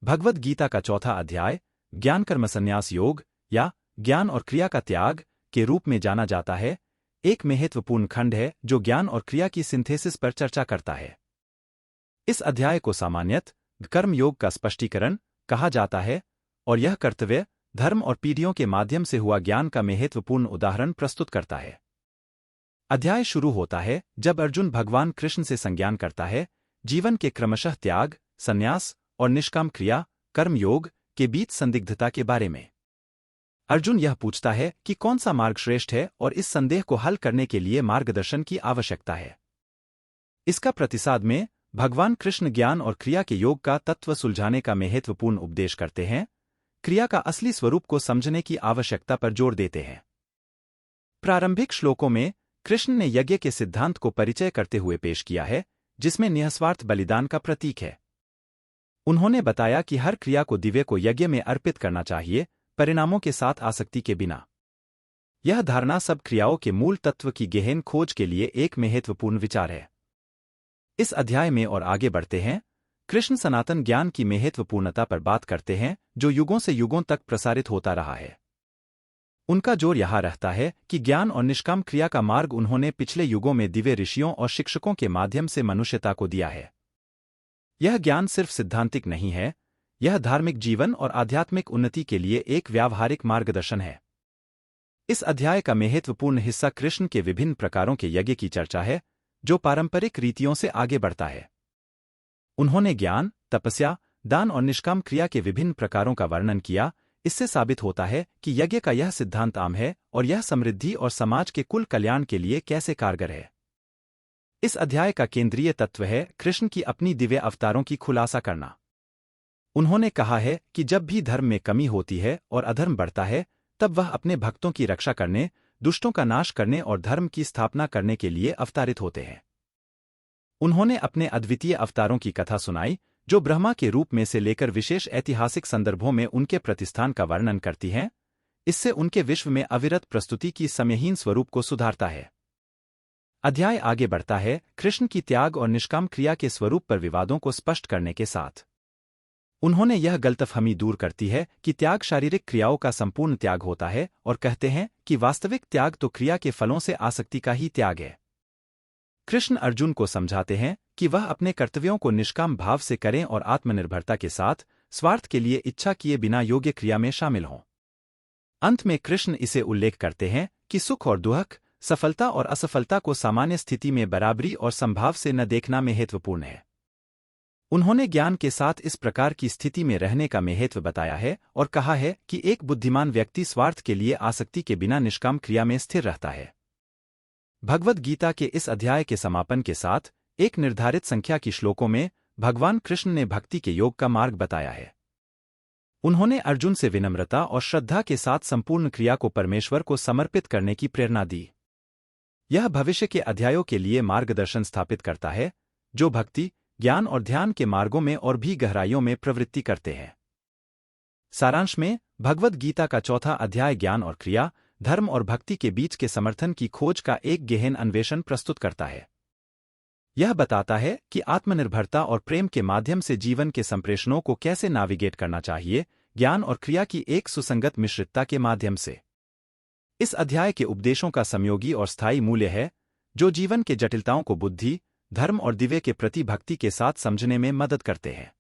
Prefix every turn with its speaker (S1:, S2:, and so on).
S1: भगवद गीता का चौथा अध्याय ज्ञान कर्म संन्यास योग या ज्ञान और क्रिया का त्याग के रूप में जाना जाता है, एक महत्वपूर्ण खंड है जो ज्ञान और क्रिया की सिंथेसिस पर चर्चा करता है। इस अध्याय को सामान्यतः कर्म योग का स्पष्टीकरण कहा जाता है और यह कर्तव्य, धर्म और पीढ़ियों के माध्यम से हुआ ज्ञान का महत्वपूर्ण उदाहरण प्रस्तुत करता है। अध्याय शुरू होता है जब अर्जुन भगवान कृष्ण से संज्ञान करता है, जीवन के क्रमशः त्याग, संन्यास और निष्काम क्रिया, कर्म योग के बीच संदिग्धता के बारे में। अर्जुन यह पूछता है कि कौन सा मार्ग श्रेष्ठ है और इस संदेह को हल करने के लिए मार्गदर्शन की आवश्यकता है। इसका प्रतिसाद में भगवान कृष्ण ज्ञान और क्रिया के योग का तत्व सुलझाने का महत्वपूर्ण उपदेश करते हैं, क्रिया का असली स्वरूप को समझने की आवश्यकता पर जोर देते हैं। प्रारंभिक श्लोकों में कृष्ण ने यज्ञ के सिद्धांत को परिचय करते हुए पेश किया है, जिसमें निःस्वार्थ बलिदान का प्रतीक है। उन्होंने बताया कि हर क्रिया को दिव्य को यज्ञ में अर्पित करना चाहिए, परिणामों के साथ आसक्ति के बिना। यह धारणा सब क्रियाओं के मूल तत्व की गहन खोज के लिए एक महत्वपूर्ण विचार है। इस अध्याय में और आगे बढ़ते हैं, कृष्ण सनातन ज्ञान की महत्वपूर्णता पर बात करते हैं जो युगों से युगों तक प्रसारित होता रहा है। उनका जोर यह रहता है कि ज्ञान और निष्काम क्रिया का मार्ग उन्होंने पिछले युगों में दिव्य ऋषियों और शिक्षकों के माध्यम से मनुष्यता को दिया है। यह ज्ञान सिर्फ सिद्धांतिक नहीं है, यह धार्मिक जीवन और आध्यात्मिक उन्नति के लिए एक व्यावहारिक मार्गदर्शन है। इस अध्याय का महत्वपूर्ण हिस्सा कृष्ण के विभिन्न प्रकारों के यज्ञ की चर्चा है, जो पारंपरिक रीतियों से आगे बढ़ता है। उन्होंने ज्ञान, तपस्या, दान और निष्काम क्रिया के विभिन्न प्रकारों का वर्णन किया। इससे साबित होता है कि यज्ञ का यह सिद्धांत आम है और यह समृद्धि और समाज के कुल कल्याण के लिए कैसे कारगर है। इस अध्याय का केंद्रीय तत्व है कृष्ण की अपनी दिव्य अवतारों की खुलासा करना। उन्होंने कहा है कि जब भी धर्म में कमी होती है और अधर्म बढ़ता है, तब वह अपने भक्तों की रक्षा करने, दुष्टों का नाश करने और धर्म की स्थापना करने के लिए अवतारित होते हैं। उन्होंने अपने अद्वितीय अवतारों की कथा सुनाई, जो ब्रह्मा के रूप में से लेकर विशेष ऐतिहासिक संदर्भों में उनके प्रतिष्ठान का वर्णन करती हैं। इससे उनके विश्व में अविरत प्रस्तुति की समयहीन स्वरूप को सुधारता है। अध्याय आगे बढ़ता है कृष्ण की त्याग और निष्काम क्रिया के स्वरूप पर विवादों को स्पष्ट करने के साथ। उन्होंने यह गलतफहमी दूर करती है कि त्याग शारीरिक क्रियाओं का संपूर्ण त्याग होता है और कहते हैं कि वास्तविक त्याग तो क्रिया के फलों से आसक्ति का ही त्याग है। कृष्ण अर्जुन को समझाते हैं कि वह अपने कर्तव्यों को निष्काम भाव से करें और आत्मनिर्भरता के साथ, स्वार्थ के लिए इच्छा किए बिना योग्य क्रिया में शामिल हों। अंत में कृष्ण इसे उल्लेख करते हैं कि सुख और दुख, सफलता और असफलता को सामान्य स्थिति में बराबरी और संभाव से न देखना महत्वपूर्ण है। उन्होंने ज्ञान के साथ इस प्रकार की स्थिति में रहने का महत्व बताया है और कहा है कि एक बुद्धिमान व्यक्ति स्वार्थ के लिए आसक्ति के बिना निष्काम क्रिया में स्थिर रहता है। भगवद गीता के इस अध्याय के समापन के साथ एक निर्धारित संख्या की श्लोकों में भगवान कृष्ण ने भक्ति के योग का मार्ग बताया है। उन्होंने अर्जुन से विनम्रता और श्रद्धा के साथ संपूर्ण क्रिया को परमेश्वर को समर्पित करने की प्रेरणा दी। यह भविष्य के अध्यायों के लिए मार्गदर्शन स्थापित करता है, जो भक्ति, ज्ञान और ध्यान के मार्गों में और भी गहराइयों में प्रवृत्ति करते हैं। सारांश में भगवद गीता का चौथा अध्याय ज्ञान और क्रिया, धर्म और भक्ति के बीच के समर्थन की खोज का एक गहन अन्वेषण प्रस्तुत करता है। यह बताता है कि आत्मनिर्भरता और प्रेम के माध्यम से जीवन के संप्रेषणों को कैसे नाविगेट करना चाहिए, ज्ञान और क्रिया की एक सुसंगत मिश्रितता के माध्यम से। इस अध्याय के उपदेशों का समयोगी और स्थायी मूल्य है, जो जीवन के जटिलताओं को बुद्धि, धर्म और दिव्य के प्रति भक्ति के साथ समझने में मदद करते हैं।